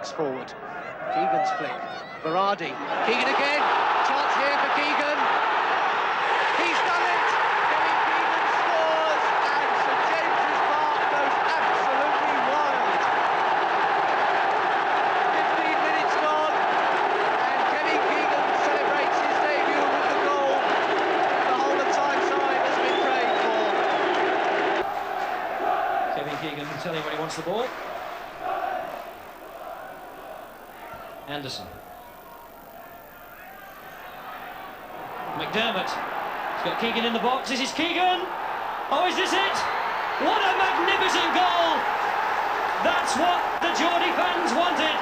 legs forward. Keegan's flick. Berardi. Keegan again. Chance here for Keegan. He's done it. Kevin Keegan scores, and St James's Park goes absolutely wild. 15 minutes gone, and Kevin Keegan celebrates his debut with the goal. The whole of Tyneside has been praying for. Kevin Keegan telling when he wants the ball. Anderson. McDermott. He's got Keegan in the box. This is Keegan. Oh, is this it? What a magnificent goal! That's what the Geordie fans wanted.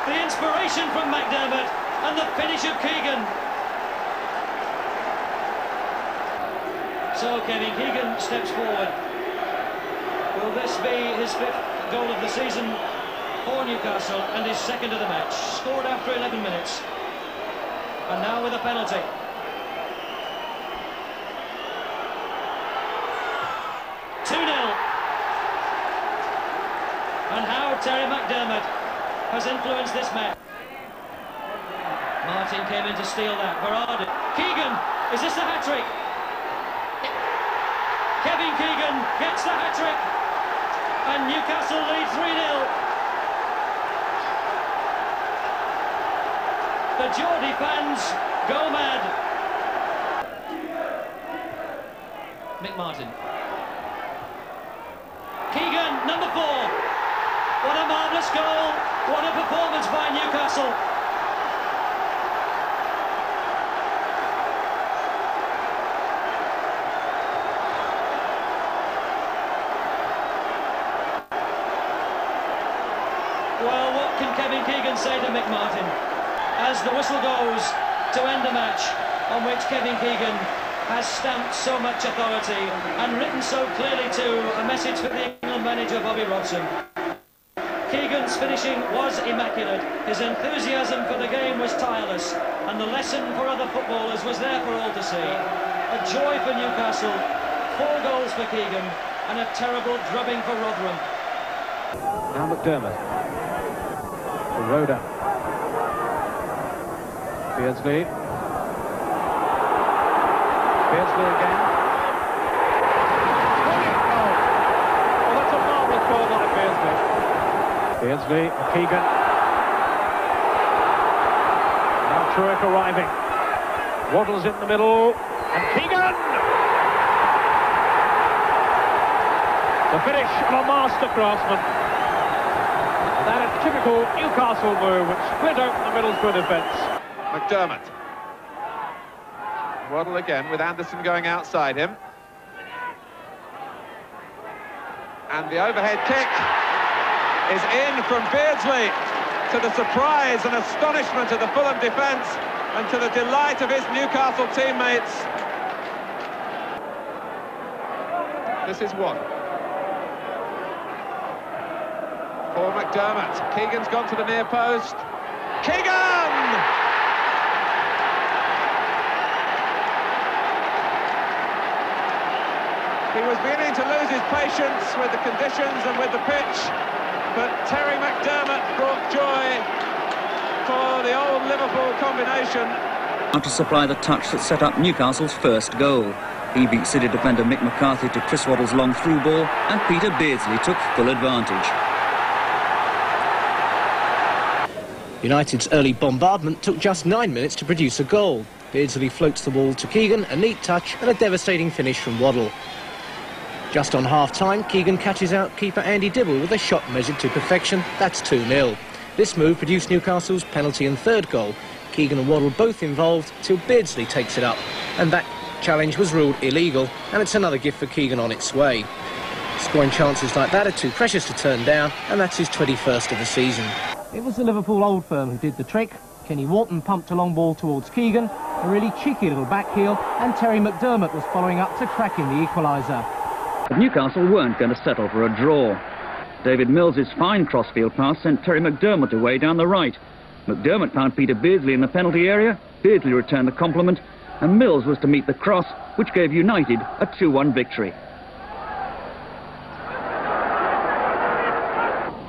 The inspiration from McDermott and the finish of Keegan. So Kevin Keegan steps forward. Will this be his 5th goal of the season for Newcastle and his 2nd of the match? Scored after 11 minutes. And now with a penalty. And how Terry McDermott has influenced this match. Martin came in to steal that. Berardi. Keegan, is this the hat-trick? Kevin Keegan gets the hat-trick. And Newcastle lead 3-0. The Geordie fans go mad. Mick Martin. Keegan, number 4. What a marvellous goal. What a performance by Newcastle. Well, what can Kevin Keegan say to Mick Martin as the whistle goes to end a match on which Kevin Keegan has stamped so much authority and written so clearly too a message for the England manager Bobby Robson. Keegan's finishing was immaculate, his enthusiasm for the game was tireless, and the lesson for other footballers was there for all to see. A joy for Newcastle, 4 goals for Keegan, and a terrible drubbing for Rotherham. Now McDermott. Rhoda. Beardsley. Beardsley again. Oh, that's a marvellous goal by Beardsley. Beardsley, Keegan. Now Trueck arriving. Waddle's in the middle, and Keegan! The finish of a master craftsman. That a typical Newcastle move, which split open the Middlesbrough defence. McDermott. Waddle again with Anderson going outside him. And the overhead kick is in from Beardsley, to the surprise and astonishment of the Fulham defence and to the delight of his Newcastle teammates. This is one. For McDermott. Keegan's gone to the near post. Keegan! He was beginning to lose his patience with the conditions and with the pitch, but Terry McDermott brought joy for the old Liverpool combination. To supply the touch that set up Newcastle's first goal. He beat City defender Mick McCarthy to Chris Waddle's long through ball, and Peter Beardsley took full advantage. United's early bombardment took just 9 minutes to produce a goal. Beardsley floats the ball to Keegan, a neat touch and a devastating finish from Waddle. Just on half-time, Keegan catches out keeper Andy Dibble with a shot measured to perfection. That's 2-0. This move produced Newcastle's penalty and 3rd goal. Keegan and Waddle both involved till Beardsley takes it up, and that challenge was ruled illegal, and it's another gift for Keegan on its way. Scoring chances like that are too precious to turn down, and that's his 21st of the season. It was the Liverpool old firm who did the trick. Kenny Wharton pumped a long ball towards Keegan, a really cheeky little back heel, and Terry McDermott was following up to crack in the equaliser. But Newcastle weren't going to settle for a draw. David Mills's fine crossfield pass sent Terry McDermott away down the right. McDermott found Peter Beardsley in the penalty area, Beardsley returned the compliment, and Mills was to meet the cross, which gave United a 2-1 victory.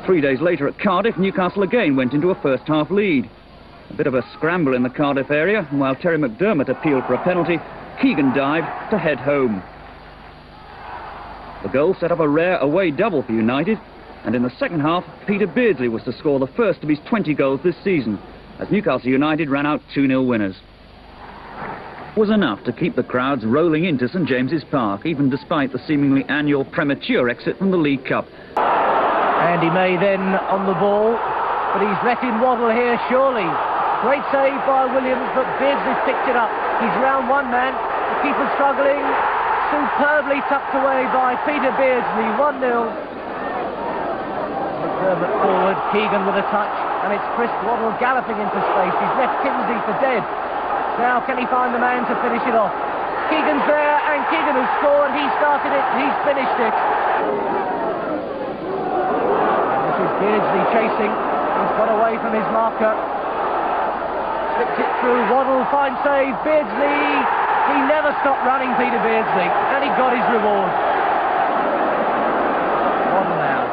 3 days later at Cardiff, Newcastle again went into a first-half lead. A bit of a scramble in the Cardiff area, and while Terry McDermott appealed for a penalty, Keegan dived to head home. The goal set up a rare away double for United, and in the second half, Peter Beardsley was to score the first of his 20 goals this season, as Newcastle United ran out 2-0 winners. It was enough to keep the crowds rolling into St James's Park, even despite the seemingly annual premature exit from the League Cup. Andy May then on the ball, but he's let in Waddle here, surely. Great save by Williams, but Beardsley's picked it up. He's round one man, the keeper's struggling, superbly tucked away by Peter Beardsley, 1-0. McDermott forward, Keegan with a touch, and it's Chris Waddle galloping into space. He's left Kinsey for dead. Now can he find the man to finish it off? Keegan's there, and Keegan has scored. He started it, he's finished it. This is Beardsley chasing. He's got away from his marker. Slipped it through, Waddle, fine save, Beardsley. He never stopped running, Peter Beardsley, and he got his reward. Waddle now.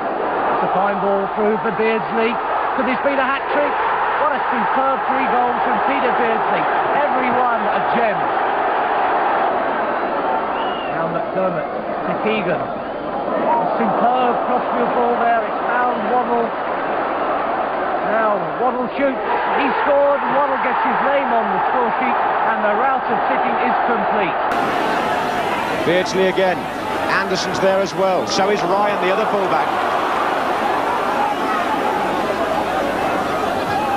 It's a fine ball through for Beardsley. Could this be the hat-trick? What a superb 3 goals from Peter Beardsley. Every one a gem. Now McDermott to Keegan. A superb crossfield ball there. It's found Waddle. Now Waddle shoots. He scored. Waddle gets his name on the score sheet, and the rout of City is complete. Beardsley again. Anderson's there as well. So is Ryan, the other fullback.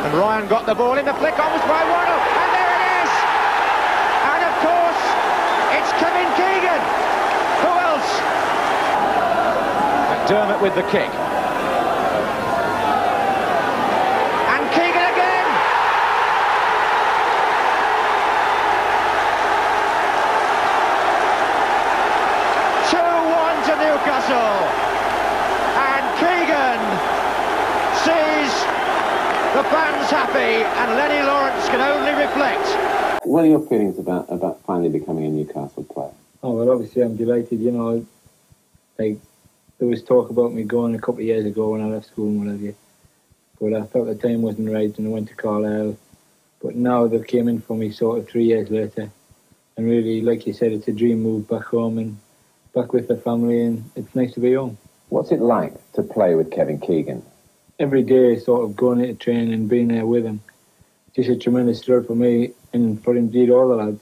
And Ryan got the ball in the flick on by Waddle, and there it is! And of course, it's Kevin Keegan. Who else? McDermott with the kick. And Keegan again! (2-1) to Newcastle. And Keegan sees the fans happy, and Lenny Lawrence can only reflect. What are your feelings about finally becoming a Newcastle player? Oh, well, obviously I'm delighted, you know. Like, there was talk about me going a couple of years ago when I left school and whatever, but I thought the time wasn't right and I went to Carlisle. But now they came in for me sort of 3 years later, and really, like you said, it's a dream move back home and back with the family, and it's nice to be home. What's it like to play with Kevin Keegan? Every day, sort of going into training and being there with him, just a tremendous thrill for me and for indeed all the lads.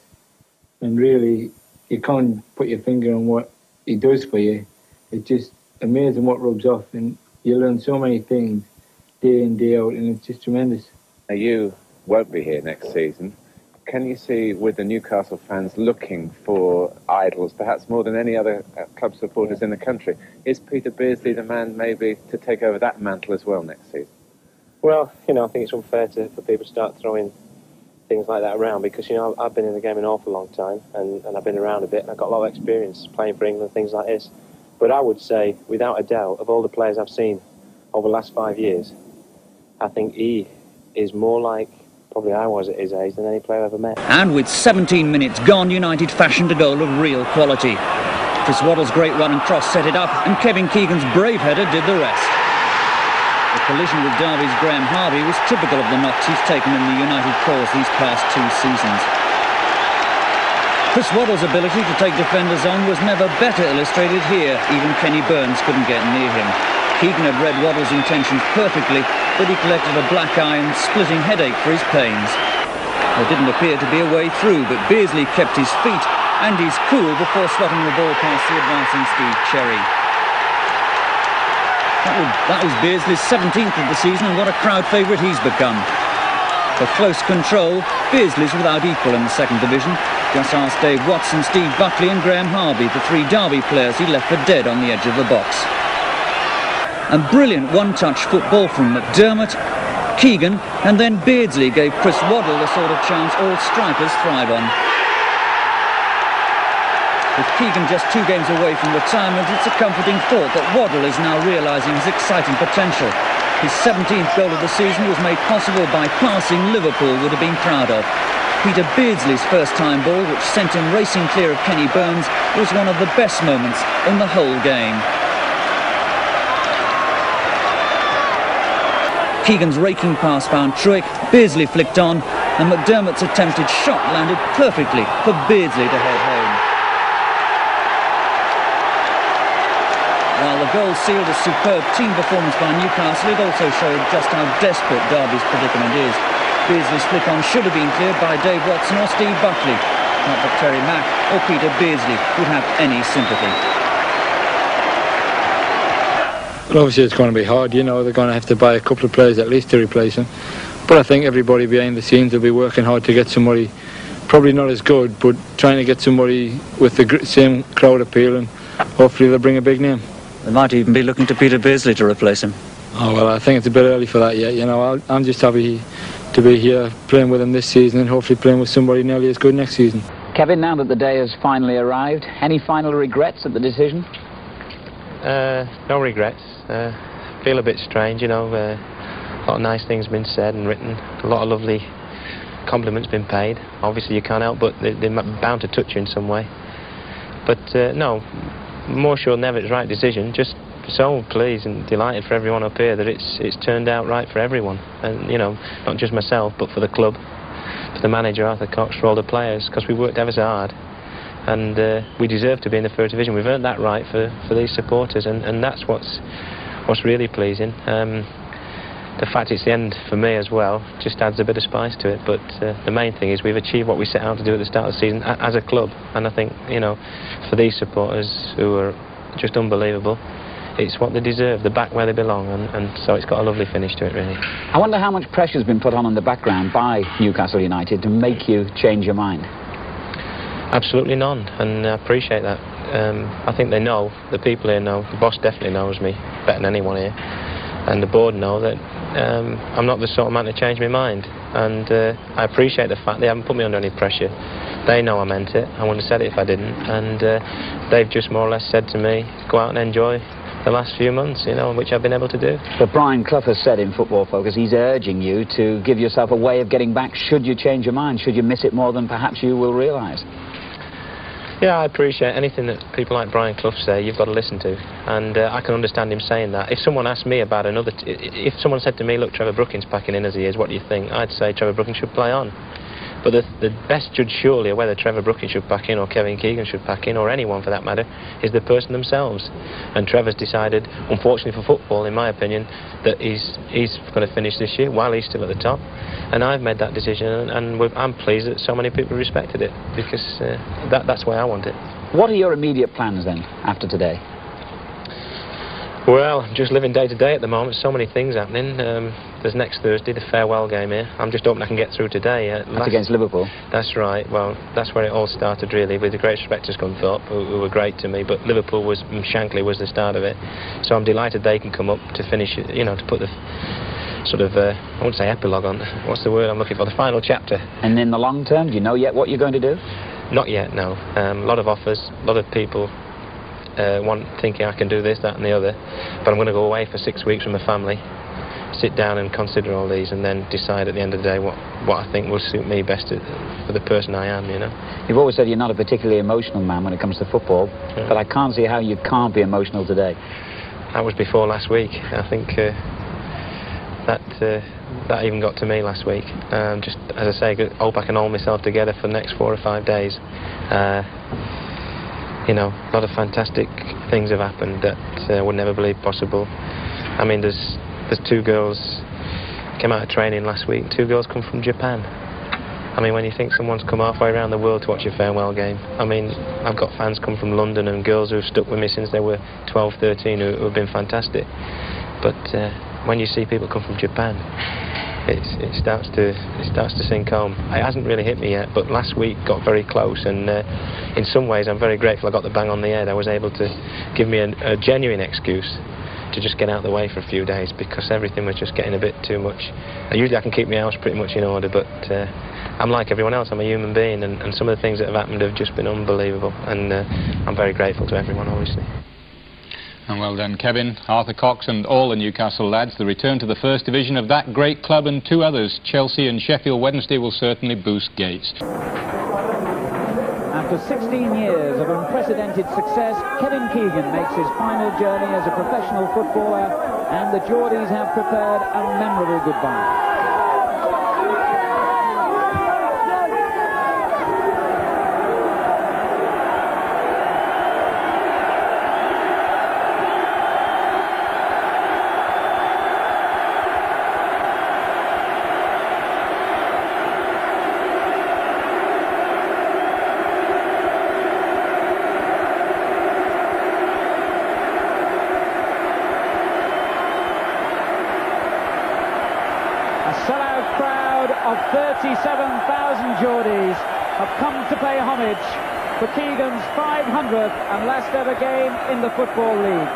And really, you can't put your finger on what he does for you. It's just amazing what rubs off, and you learn so many things day in, day out, and it's just tremendous. Now, you won't be here next season. Can you see, with the Newcastle fans looking for idols, perhaps more than any other club supporters in the country, is Peter Beardsley the man maybe to take over that mantle as well next season? Well, you know, I think it's unfair for people to start throwing things like that around, because, you know, I've been in the game an awful long time, and I've been around a bit, and I've got a lot of experience playing for England, things like this. But I would say, without a doubt, of all the players I've seen over the last 5 years, I think he is more like probably I was at his age than any player I've ever met. And with 17 minutes gone, United fashioned a goal of real quality. Chris Waddle's great run and cross set it up, and Kevin Keegan's brave header did the rest. The collision with Derby's Graham Harvey was typical of the knocks he's taken in the United cause these past 2 seasons. Chris Waddle's ability to take defenders on was never better illustrated here. Even Kenny Burns couldn't get near him. Keegan had read Waddle's intentions perfectly, but he collected a black eye and splitting headache for his pains. There didn't appear to be a way through, but Beardsley kept his feet and his cool before slotting the ball past the advancing Steve Cherry. That was Beardsley's 17th of the season, and what a crowd favourite he's become. For close control, Beardsley's without equal in the second division. Just ask Dave Watson, Steve Buckley and Graham Harvey, the 3 Derby players he left for dead on the edge of the box. And brilliant one-touch football from McDermott, Keegan, and then Beardsley gave Chris Waddle the sort of chance all strikers thrive on. With Keegan just 2 games away from retirement, it's a comforting thought that Waddle is now realising his exciting potential. His 17th goal of the season was made possible by passing Liverpool would have been proud of. Peter Beardsley's first-time ball, which sent him racing clear of Kenny Burns, was one of the best moments in the whole game. Keegan's raking pass found Truick, Beardsley flicked on, and McDermott's attempted shot landed perfectly for Beardsley to head home. While the goal sealed a superb team performance by Newcastle, it also showed just how desperate Derby's predicament is. Beardsley's flick-on should have been cleared by Dave Watson or Steve Buckley. Not that Terry Mack or Peter Beardsley would have any sympathy. Well, obviously it's going to be hard, you know, they're going to have to buy a couple of players at least to replace him. But I think everybody behind the scenes will be working hard to get somebody, probably not as good, but trying to get somebody with the same crowd appeal, and hopefully they'll bring a big name. They might even be looking to Peter Beardsley to replace him. Oh, well, I think it's a bit early for that yet, you know. I'm just happy to be here playing with him this season and hopefully playing with somebody nearly as good next season. Kevin, now that the day has finally arrived, any final regrets at the decision? No regrets. Feel a bit strange, you know. A lot of nice things been said and written. A lot of lovely compliments been paid. Obviously you can't help but they're bound to touch you in some way. But no, more sure than ever it's the right decision. Just so pleased and delighted for everyone up here that it's turned out right for everyone. And, you know, not just myself, but for the club, for the manager, Arthur Cox, for all the players, because we worked ever so hard. And we deserve to be in the first division. We've earned that right for these supporters, and that's what's really pleasing. The fact it's the end for me as well just adds a bit of spice to it, but the main thing is we've achieved what we set out to do at the start of the season as a club, and I think, you know, for these supporters who are just unbelievable, it's what they deserve, they're back where they belong, and so it's got a lovely finish to it, really. I wonder how much pressure's been put on in the background by Newcastle United to make you change your mind? Absolutely none, and I appreciate that. I think they know, the people here know, the boss definitely knows me better than anyone here, and the board know that I'm not the sort of man to change my mind, and I appreciate the fact they haven't put me under any pressure. They know I meant it, I wouldn't have said it if I didn't, and they've just more or less said to me, go out and enjoy the last few months, you know, which I've been able to do. But Brian Clough has said in Football Focus he's urging you to give yourself a way of getting back should you change your mind, should you miss it more than perhaps you will realise. Yeah, I appreciate anything that people like Brian Clough say, you've got to listen to, and I can understand him saying that. If someone asked me about if someone said to me, look, Trevor Brooking's packing in as he is, what do you think? I'd say Trevor Brooking should play on. But the best judge surely of whether Trevor Brooking should pack in or Kevin Keegan should pack in, or anyone for that matter, is the person themselves. And Trevor's decided, unfortunately for football, in my opinion, that he's going to finish this year while he's still at the top. And I've made that decision, and I'm pleased that so many people respected it, because that's the way I want it. What are your immediate plans then, after today? Well, I'm just living day to day at the moment. So many things happening. There's next Thursday, the farewell game here. I'm just hoping I can get through today. That's against Liverpool? That's right. Well, that's where it all started, really, with the great respect to Scunthorpe, who were great to me. But Liverpool Shankly was the start of it. So I'm delighted they can come up to finish it, you know, to put the sort of, I wouldn't say epilogue on, what's the word I'm looking for, the final chapter. And in the long term, do you know yet what you're going to do? Not yet, no. A lot of offers, a lot of people thinking I can do this, that and the other, but I'm going to go away for 6 weeks from my family, sit down and consider all these, and then decide at the end of the day what I think will suit me best for the person I am, you know. You've always said you're not a particularly emotional man when it comes to football, yeah. But I can't see how you can't be emotional today. That was before last week. I think that even got to me last week. Just, as I say, hope I can hold myself together for the next 4 or 5 days. You know, a lot of fantastic things have happened that I would never believe possible. I mean, there's 2 girls came out of training last week. 2 girls come from Japan. I mean, when you think someone's come halfway around the world to watch a farewell game, I mean, I've got fans come from London and girls who've stuck with me since they were 12, 13 who have been fantastic. But when you see people come from Japan, it starts to sink home. It hasn't really hit me yet, but last week got very close, and in some ways I'm very grateful I got the bang on the head. I was able to give me a genuine excuse to just get out of the way for a few days, because everything was just getting a bit too much. Usually I can keep my house pretty much in order, but I'm like everyone else, I'm a human being, and some of the things that have happened have just been unbelievable, and I'm very grateful to everyone, obviously. And well done, Kevin, Arthur Cox and all the Newcastle lads. The return to the first division of that great club and 2 others, Chelsea and Sheffield Wednesday, will certainly boost gates. After 16 years of unprecedented success, Kevin Keegan makes his final journey as a professional footballer, and the Geordies have prepared a memorable goodbye. Sellout crowd of 37,000 Geordies have come to pay homage for Keegan's 500th and last ever game in the Football League.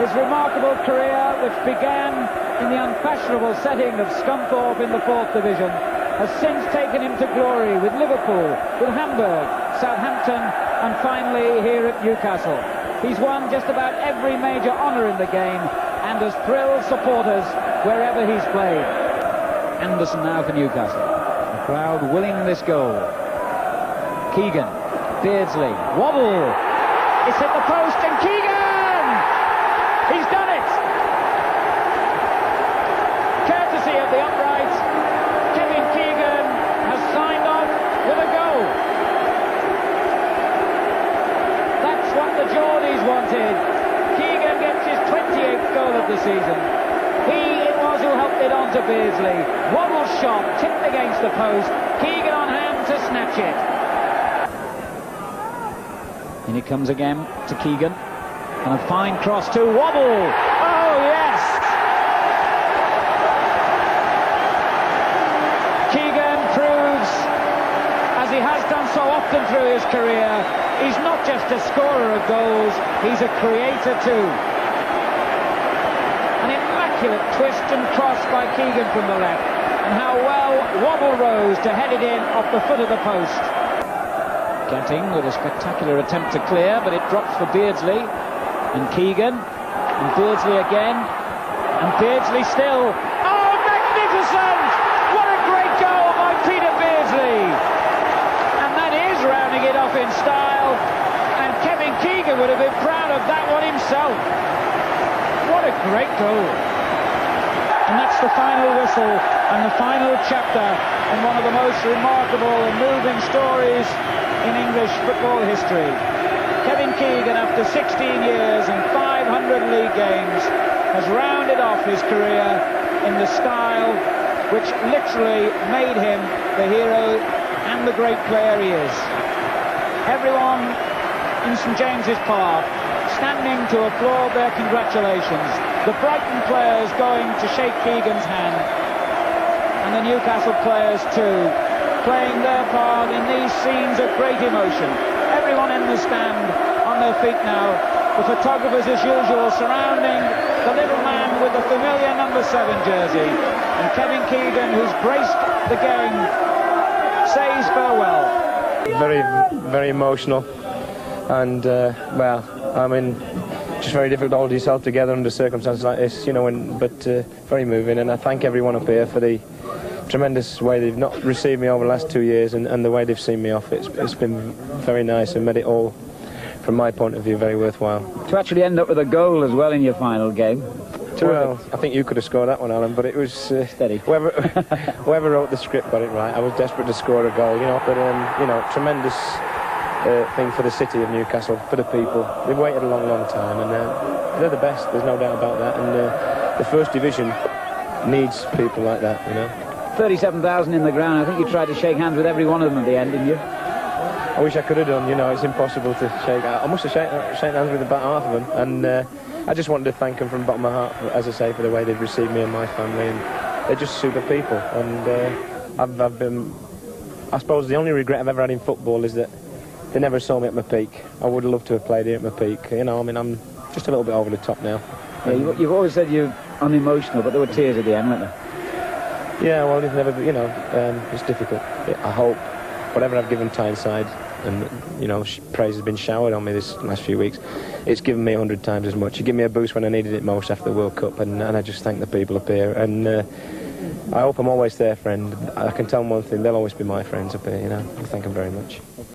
His remarkable career, which began in the unfashionable setting of Scunthorpe in the 4th Division, has since taken him to glory with Liverpool, with Hamburg, Southampton and finally here at Newcastle. He's won just about every major honour in the game and has thrilled supporters wherever he's played. Anderson now for Newcastle. The crowd willing this goal. Keegan, Beardsley, Waddle. It's hit the post and Keegan! He's done it! Courtesy of the upright, Kevin Keegan has signed off with a goal. That's what the Geordies wanted. Keegan gets his 28th goal of the season. He it was who helped it on to Beardsley. Waddle's shot tipped against the post. Keegan on hand to snatch it. And it comes again to Keegan. And a fine cross to Waddle. Oh, yes! Keegan proves, as he has done so often through his career, he's not just a scorer of goals, he's a creator too. An immaculate twist and cross by Keegan from the left, and how well Waddle rose to head it in off the foot of the post. Getting with a spectacular attempt to clear, but it drops for Beardsley, and Keegan, and Beardsley again, and Beardsley still. Oh, magnificent! What a great goal by Peter Beardsley! And that is rounding it off in style, and Kevin Keegan would have been proud of that one himself. What a great goal. And that's the final whistle and the final chapter in one of the most remarkable and moving stories in English football history. Kevin Keegan, after 16 years and 500 league games, has rounded off his career in the style which literally made him the hero and the great player he is. Everyone in St James's Park standing to applaud their congratulations. The Brighton players going to shake Keegan's hand, and the Newcastle players too, playing their part in these scenes of great emotion. Everyone in the stand on their feet now, the photographers as usual surrounding the little man with the familiar number 7 jersey, and Kevin Keegan, who's braced the game, says farewell. Very, very emotional, and well, I mean, just very difficult to hold yourself together under circumstances like this, you know, but very moving, and I thank everyone up here for the tremendous way they've not received me over the last 2 years, and the way they've seen me off. It's been very nice and made it all, from my point of view, very worthwhile. To actually end up with a goal as well in your final game. Well, I think you could have scored that one, Alan, but it was steady. Whoever wrote the script got it right. I was desperate to score a goal, you know, but you know, tremendous thing for the city of Newcastle, for the people. They've waited a long, long time, and they're the best. There's no doubt about that. And the First Division needs people like that, you know. 37,000 in the ground. I think you tried to shake hands with every one of them at the end, didn't you? I wish I could have done. You know, it's impossible to shake. I must have shaken hands with about half of them, and I just wanted to thank them from the bottom of my heart, as I say, for the way they've received me and my family, and they're just super people. And I've been, I suppose, the only regret I've ever had in football is that they never saw me at my peak. I would have loved to have played here at my peak. You know, I mean, I'm just a little bit over the top now. Yeah, you've always said you're unemotional, but there were tears at the end, weren't there? Yeah, well, it's never, you know, it's difficult. I hope whatever I've given Tyneside, and, you know, praise has been showered on me this last few weeks, it's given me 100 times as much. It gave me a boost when I needed it most after the World Cup, and I just thank the people up here. And I hope I'm always their friend. I can tell them one thing, they'll always be my friends up here, you know. I thank them very much.